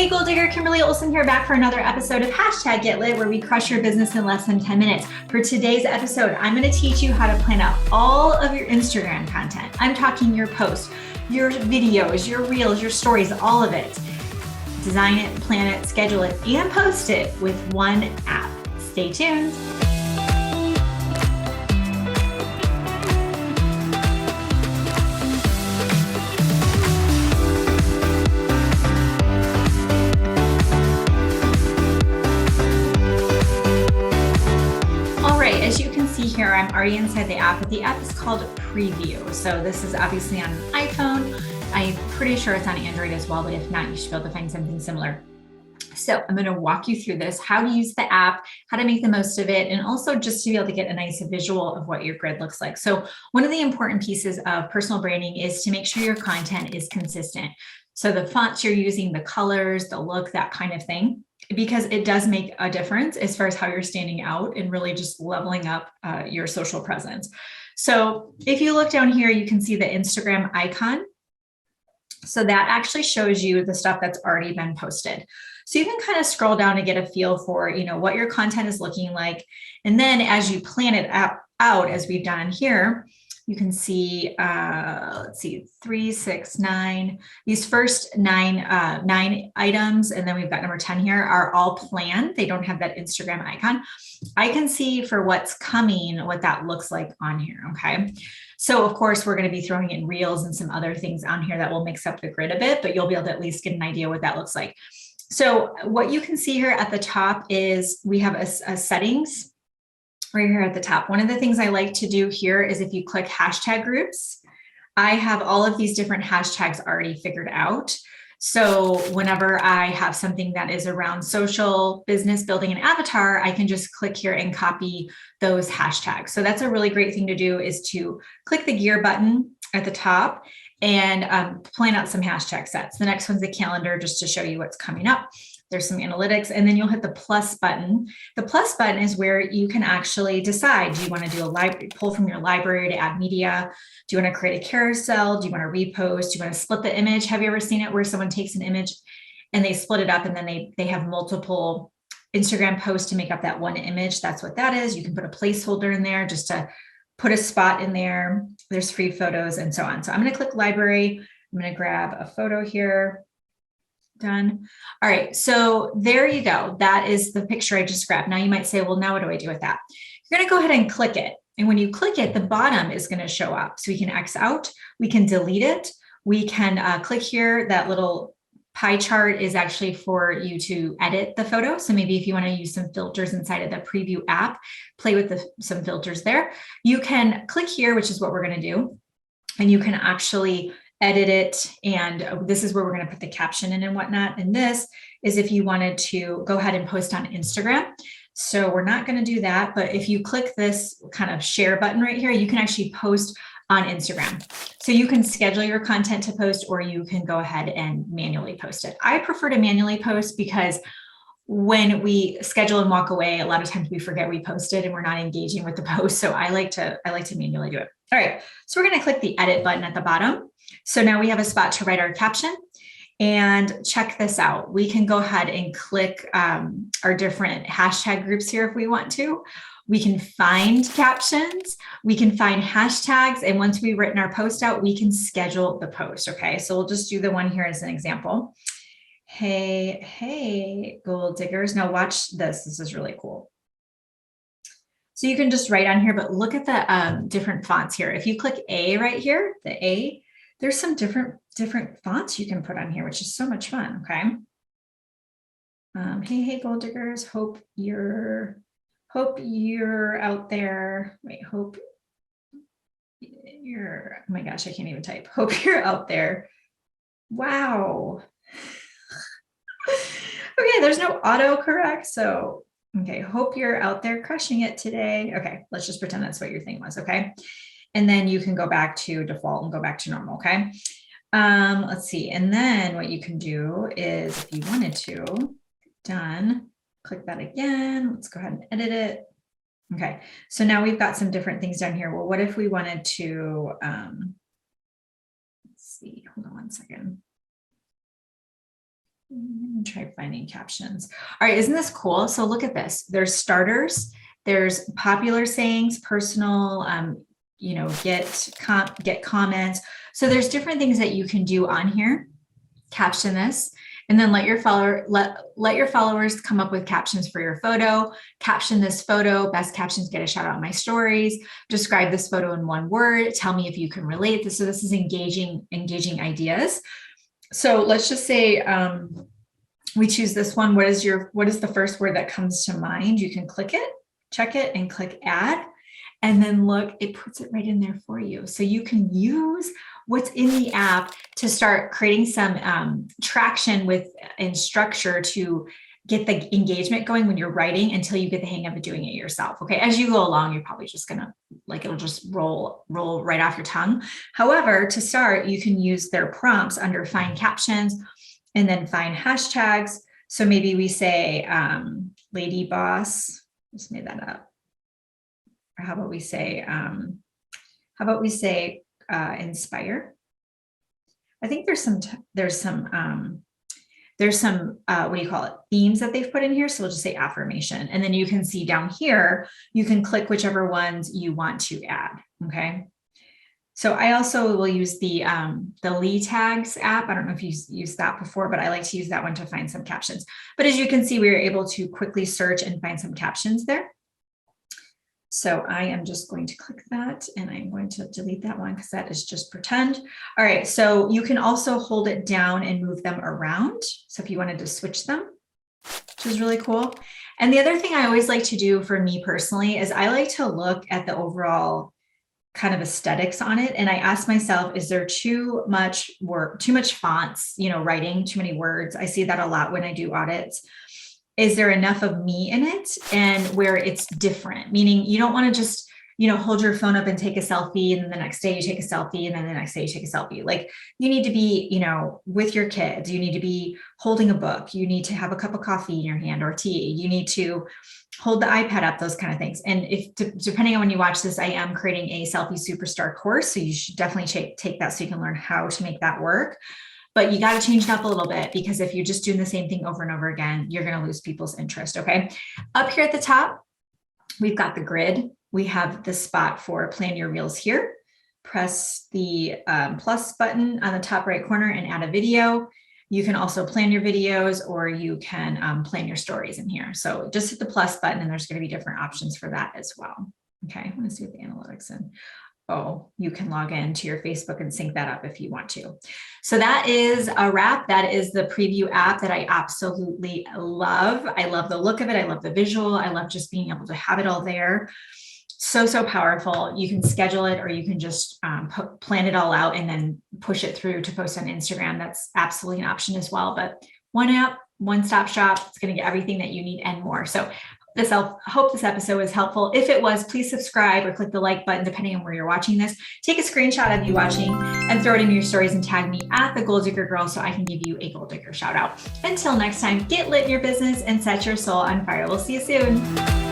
Hey, Goal Digger, Kimberly Olson here, back for another episode of Hashtag Get Lit, where we crush your business in less than 10 minutes. For today's episode, I'm going to teach you how to plan out all of your Instagram content. I'm talking your posts, your videos, your reels, your stories, all of it. Design it, plan it, schedule it, and post it with one app. Stay tuned. As you can see here, I'm already inside the app, but the app is called Preview. So this is obviously on an iPhone. I'm pretty sure it's on Android as well, but if not, you should be able to find something similar. So I'm going to walk you through this, how to use the app, how to make the most of it, and also just to be able to get a nice visual of what your grid looks like. So one of the important pieces of personal branding is to make sure your content is consistent. So the fonts you're using, the colors, the look, that kind of thing, because it does make a difference as far as how you're standing out and really just leveling up your social presence. So if you look down here, you can see the Instagram icon. So that actually shows you the stuff that's already been posted. So you can kind of scroll down to get a feel for, what your content is looking like. And then as you plan it out as we've done here, you can see, let's see, 3, 6, 9. These first nine items, and then we've got number 10 here, are all planned. They don't have that Instagram icon. I can see for what's coming, what that looks like on here, okay? So of course, we're gonna be throwing in reels and some other things on here that will mix up the grid a bit, but you'll be able to at least get an idea what that looks like. So what you can see here at the top is we have a settings right here at the top. One of the things I like to do here is if you click hashtag groups, I have all of these different hashtags already figured out. So whenever I have something that is around social, business, building an avatar, I can just click here and copy those hashtags. So that's a really great thing to do, is to click the gear button at the top and plan out some hashtag sets. The next one's the calendar, just to show you what's coming up. There's some analytics, and then you'll hit the plus button. The plus button is where you can actually decide, do you want to do a library pull from your library to add media? Do you want to create a carousel? Do you want to repost? Do you want to split the image? Have you ever seen it where someone takes an image and they split it up and then they have multiple Instagram posts to make up that one image? That's what that is. You can put a placeholder in there just to put a spot in there. There's free photos and so on. So I'm going to click library. I'm going to grab a photo here. Done. All right, so there you go. That is the picture I just grabbed. Now you might say, well, now what do I do with that? You're going to go ahead and click it. And when you click it, the bottom is going to show up. So we can X out, we can delete it. We can click here. That little pie chart is actually for you to edit the photo. So maybe if you want to use some filters inside of the preview app, play with some filters there. You can click here, which is what we're going to do. And you can actually edit it. And this is where we're going to put the caption in and whatnot. And this is if you wanted to go ahead and post on Instagram. So we're not going to do that. But if you click this kind of share button right here, you can actually post on Instagram. So you can schedule your content to post, or you can go ahead and manually post it. I prefer to manually post because when we schedule and walk away, a lot of times we forget we posted and we're not engaging with the post. So I like to manually do it. All right, so we're going to click the edit button at the bottom. So now we have a spot to write our caption, and check this out. We can go ahead and click our different hashtag groups here if we want to. We can find captions, we can find hashtags, and once we've written our post out, we can schedule the post. Okay, so we'll just do the one here as an example. Hey, goal diggers. Now watch this. This is really cool. So you can just write on here, but look at the different fonts here. If you click A right here, the A, there's some different fonts you can put on here, which is so much fun. Okay. Hey, goal diggers. Hope you're out there. Wait, hope you're. Oh my gosh, I can't even type. Hope you're out there. Wow. Okay, there's no autocorrect, so okay, hope you're out there crushing it today. Okay, let's just pretend that's what your thing was, okay? And then you can go back to default and go back to normal, okay? Let's see, and then what you can do is, if you wanted to, done, click that again. Let's go ahead and edit it. Okay, so now we've got some different things down here. Well, what if we wanted to, let's see, hold on one second. Try finding captions. All right, isn't this cool? So look at this. There's starters, there's popular sayings, personal, get comments. So there's different things that you can do on here. Caption this, and then let your followers come up with captions for your photo. Caption this photo. Best captions get a shout out in my stories. Describe this photo in one word. Tell me if you can relate. So this is engaging ideas. So let's just say we choose this one. What is the first word that comes to mind? You can click it, check it, and click add. And then look, it puts it right in there for you. So you can use what's in the app to start creating some traction with and structure to get the engagement going when you're writing until you get the hang of it doing it yourself. Okay. As you go along, you're probably just gonna it'll just roll right off your tongue. However, to start, you can use their prompts under find captions and then find hashtags. So maybe we say lady boss, just made that up. Or how about we say inspire? I think there's some what do you call it, themes that they've put in here. So we'll just say affirmation. And then you can see down here, you can click whichever ones you want to add. Okay. So I also will use the Lee Tags app. I don't know if you've used that before, but I like to use that one to find some captions. But as you can see, we were able to quickly search and find some captions there. So I am just going to click that and I'm going to delete that one because that is just pretend. All right, so you can also hold it down and move them around. So if you wanted to switch them, which is really cool. And the other thing I always like to do for me personally is I like to look at the overall kind of aesthetics on it. And I ask myself, is there too much work, too much fonts, writing, too many words? I see that a lot when I do audits. Is there enough of me in it and where it's different? Meaning you don't want to just, hold your phone up and take a selfie. And then the next day you take a selfie and then the next day you take a selfie. Like you need to be, with your kids, you need to be holding a book. You need to have a cup of coffee in your hand or tea. You need to hold the iPad up, those kind of things. And if depending on when you watch this, I am creating a selfie superstar course. So you should definitely take that so you can learn how to make that work. But you got to change it up a little bit because if you're just doing the same thing over and over again, you're going to lose people's interest. Okay. Up here at the top, we've got the grid. We have the spot for plan your reels here. Press the plus button on the top right corner and add a video. You can also plan your videos or you can plan your stories in here. So just hit the plus button and there's going to be different options for that as well. Okay. I want to see what the analytics in. Oh, you can log into your Facebook and sync that up if you want to. So that is a wrap. That is the preview app that I absolutely love. I love the look of it. I love the visual. I love just being able to have it all there. So powerful. You can schedule it or you can just plan it all out and then push it through to post on Instagram. That's absolutely an option as well. But one app, one-stop shop. It's going to get everything that you need and more. So I hope this episode was helpful. If it was, please subscribe or click the like button, depending on where you're watching this. Take a screenshot of you watching and throw it in your stories and tag me at the Goal Digger Girl so I can give you a Goal Digger shout out. Until next time, get lit in your business and set your soul on fire. We'll see you soon.